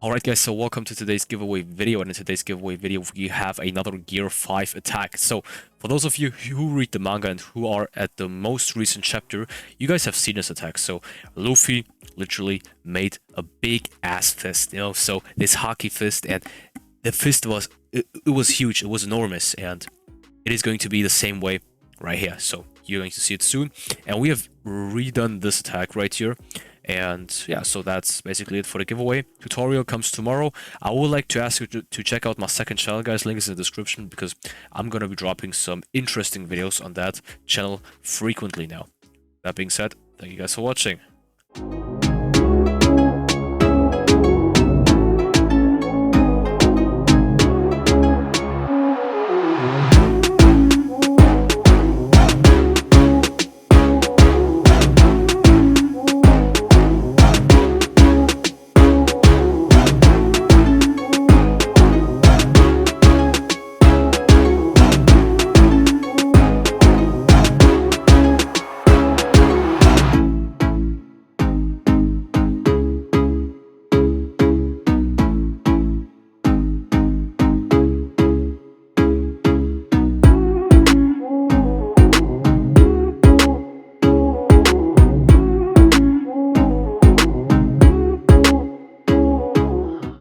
Alright guys, so welcome to today's giveaway video, and in today's giveaway video we have another Gear 5 attack. So for those of you who read the manga and who are at the most recent chapter, you guys have seen this attack. So Luffy literally made a big ass fist, so this hockey fist, and the fist was, it was huge, it was enormous, and it is going to be the same way right here. So you're going to see it soon, and we have redone this attack right here. And yeah, so that's basically it for the giveaway. Tutorial comes tomorrow. I would like to ask you to check out my second channel, guys. Link is in the description, because I'm gonna be dropping some interesting videos on that channel frequently now. That being said, thank you guys for watching.